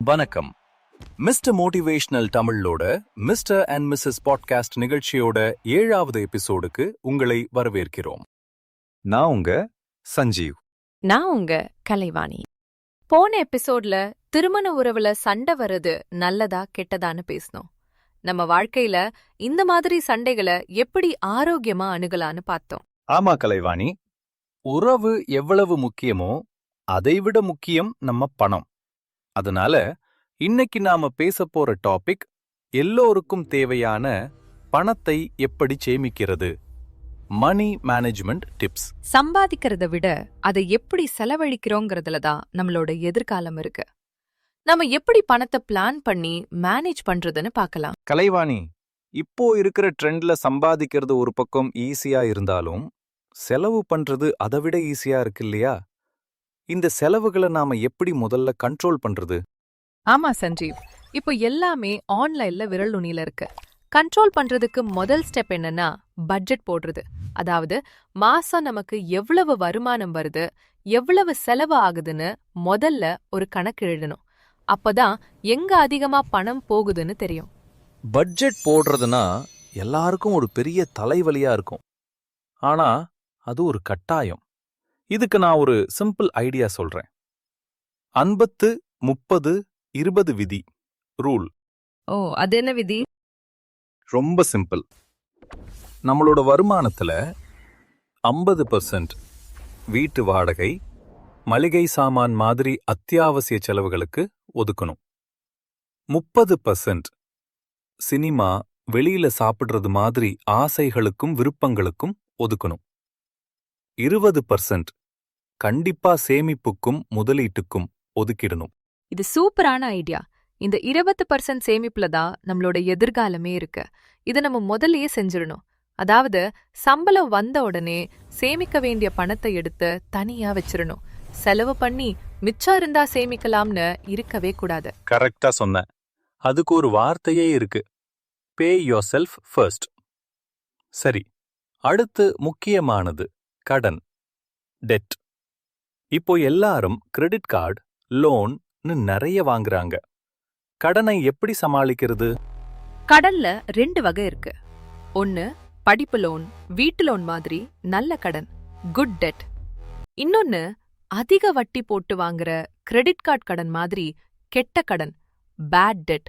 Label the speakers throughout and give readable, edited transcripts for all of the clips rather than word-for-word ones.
Speaker 1: வணக்கம். Mister motivational தமிழோட mister and Mrs podcast நிகழ்ச்சியோட 7வது எபிசோடுக்கு உங்களை வரவேற்கிறோம். நான் உங்க சஞ்சீவ்.
Speaker 2: நான் உங்க கலைவாணி. போன எபிசோட்ல திருமண உறவுல சண்டை வர்றது நல்லதா கெட்டதான்னு பேசணும். நம்ம வாழ்க்கையில இந்த மாதிரி சண்டைகளை எப்படி ஆரோக்கியமா அணுகலான்னு பார்த்தோம்.
Speaker 1: ஆமா கலைவாணி, உறவு எவ்வளவு முக்கியமோ அதைவிட முக்கியம் நம்ம பணம். அதனால இன்னைக்கு நாம பேச போற டாபிக் எல்லோருக்கும் தேவையான பணத்தை எப்படி சேமிக்கிறது, மணி மேனேஜ்மெண்ட் டிப்ஸ்.
Speaker 2: சம்பாதிக்கிறத விட அதை எப்படி செலவழிக்கிறோங்கிறதுல தான் நம்மளோட எதிர்காலம் இருக்கு. நம்ம எப்படி பணத்தை பிளான் பண்ணி மேனேஜ் பண்றதுன்னு பார்க்கலாம்.
Speaker 1: கலைவாணி, இப்போ இருக்கிற ட்ரெண்ட்ல சம்பாதிக்கிறது ஒரு பக்கம் ஈஸியா இருந்தாலும் செலவு பண்றது அதை விட ஈஸியா இருக்கு இல்லையா? இந்த செலவுகளை நாம எப்படி முதல்ல கண்ட்ரோல் பண்றது?
Speaker 2: ஆமா சஞ்சீவ், இப்போ எல்லாமே ஆன்லைன்ல விரல் நுனியில இருக்கு. கண்ட்ரோல் பண்றதுக்கு முதல் ஸ்டெப் என்னன்னா பட்ஜெட் போடுறது. அதாவது மாசம் நமக்கு எவ்வளவு வருமானம் வருது, எவ்வளவு செலவு ஆகுதுன்னு முதல்ல ஒரு கணக்கு எழுதணும். அப்பதான் எங்க அதிகமா பணம் போகுதுன்னு தெரியும்.
Speaker 1: பட்ஜெட் போடுறதுனா எல்லாருக்கும் ஒரு பெரிய தலைவலியா இருக்கும். ஆனா அது ஒரு கட்டாயம். இதுக்கு நான் ஒரு சிம்பிள் ஐடியா சொல்றேன். 50-30-20 விதி, ரூல்.
Speaker 2: ஓ, அது என்ன விதி?
Speaker 1: ரொம்ப சிம்பிள். நம்மளோட வருமானத்துல 50% வீட்டு வாடகை, மளிகை சாமான் மாதிரி அத்தியாவசிய செலவுகளுக்கு ஒதுக்கணும். 30% சினிமா, வெளியில சாப்பிடுறது மாதிரி ஆசைகளுக்கும் விருப்பங்களுக்கும் ஒதுக்கணும். 20% கண்டிப்பா சேமிப்புக்கும் முதலீட்டுக்கும் ஒதுக்கிடணும்.
Speaker 2: இது சூப்பரான ஐடியா. இந்த 20% சேமிப்புல தான் நம்மளோட எதிர்காலமே இருக்கு. இதை நம்ம முதல்லயே செஞ்சிடணும். அதாவது சம்பளம் வந்த உடனே சேமிக்க வேண்டிய பணத்தை எடுத்து தனியா வச்சிடணும். செலவு பண்ணி மிச்சம் இருந்தா சேமிக்கலாம்னு இருக்கவே கூடாது.
Speaker 1: கரெக்டா சொன்ன. அதுக்கு ஒரு வார்த்தையே இருக்கு, பே யோர் செல்ஃப் ஃபர்ஸ்ட். சரி, அடுத்து முக்கியமானது கடன், டெட். இப்போ எல்லாரும் கிரெடிட் கார்டு, லோன்னு நிறைய வாங்குறாங்க. கடனை எப்படி சமாளிக்கிறது?
Speaker 2: கடன்ல 2 வகை இருக்கு. ஒன்னு படிப்பு லோன், வீட்டு லோன் மாதிரி நல்ல கடன், குட் டெட். இன்னொன்னு அதிக வட்டி போட்டு வாங்குற கிரெடிட் கார்டு கடன் மாதிரி கெட்ட கடன், பேட் டெட்.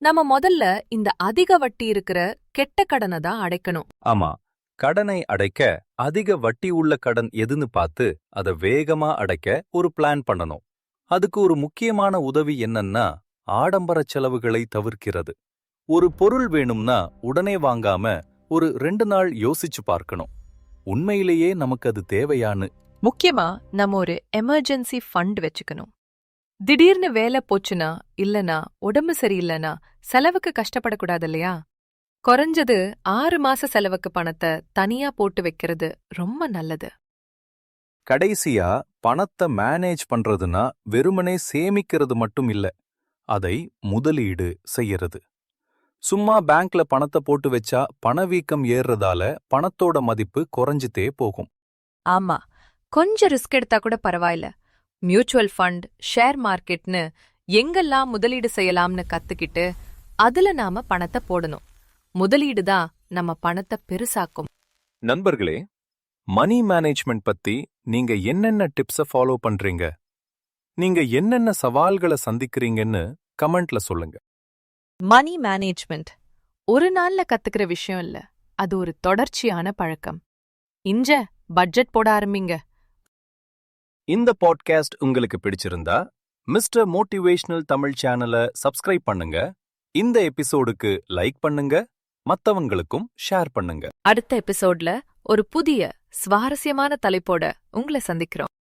Speaker 2: நம்ம முதல்ல இந்த அதிக வட்டி இருக்கிற கெட்ட கடனை தான் அடைக்கணும்.
Speaker 1: ஆமா, கடனை அடைக்க அதிக வட்டி உள்ள கடன் எதுன்னு பார்த்து அதை வேகமா அடைக்க ஒரு பிளான் பண்ணணும். அதுக்கு ஒரு முக்கியமான உதவி என்னன்னா ஆடம்பர செலவுகளை தவிர்க்கிறது. ஒரு பொருள் வேணும்னா உடனே வாங்காம ஒரு 2 நாள் யோசிச்சு பார்க்கணும், உண்மையிலேயே நமக்கு அது தேவையான்னு.
Speaker 2: முக்கியமா நம்ம ஒரு எமர்ஜென்சி ஃபண்ட் வச்சுக்கணும். திடீர்னு வேலை போச்சுனா, இல்லனா உடம்பு சரியில்லைனா செலவுக்கு கஷ்டப்படக்கூடாது இல்லையா? குறைஞ்சது 6 மாச செலவுக்கு பணத்தை தனியா போட்டு வைக்கிறது ரொம்ப நல்லது.
Speaker 1: கடைசியா பணத்தை மேனேஜ் பண்றதுனா வெறுமனே சேமிக்கிறது மட்டும் இல்ல, அதை முதலீடு செய்யறது. சும்மா பேங்க்ல பணத்தை போட்டு வச்சா பணவீக்கம் ஏறுறதால பணத்தோட மதிப்பு குறைஞ்சிட்டே போகும்.
Speaker 2: ஆமா, கொஞ்சம் ரிஸ்க் எடுத்தா கூட பரவாயில்ல. மியூச்சுவல் ஃபண்ட், ஷேர் மார்க்கெட்னு எங்கெல்லாம் முதலீடு செய்யலாம்னு கத்துக்கிட்டு அதுல நாம பணத்தை போடணும். முதலீடு தான் நம்ம பணத்தை பெருசாக்கும்.
Speaker 1: நண்பர்களே, மணி மேனேஜ்மெண்ட் பத்தி நீங்க என்னென்ன டிப்ஸை ஃபாலோ பண்றீங்க? நீங்க என்னென்ன சவால்களை சந்திக்கிறீங்கன்னு கமெண்ட்ல சொல்லுங்க.
Speaker 2: மணி மேனேஜ்மெண்ட் ஒரு நாள்ல கத்துக்கிற விஷயம் இல்ல, அது ஒரு தொடர்ச்சியான பழக்கம். பட்ஜெட் போட ஆரம்பிங்க.
Speaker 1: இந்த பாட்காஸ்ட் உங்களுக்கு பிடிச்சிருந்தா மிஸ்டர் மோட்டிவேஷனல் தமிழ் சேனலை சப்ஸ்கிரைப் பண்ணுங்க, இந்த எபிசோடுக்கு லைக் பண்ணுங்க, மத்தவங்களுக்கும் ஷேர் பண்ணுங்க.
Speaker 2: அடுத்த எபிசோட்ல ஒரு புதிய சுவாரஸ்யமான தலைப்போட உங்களை சந்திக்கிறோம்.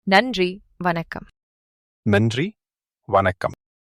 Speaker 2: நன்றி, வணக்கம்.
Speaker 1: நன்றி, வணக்கம்.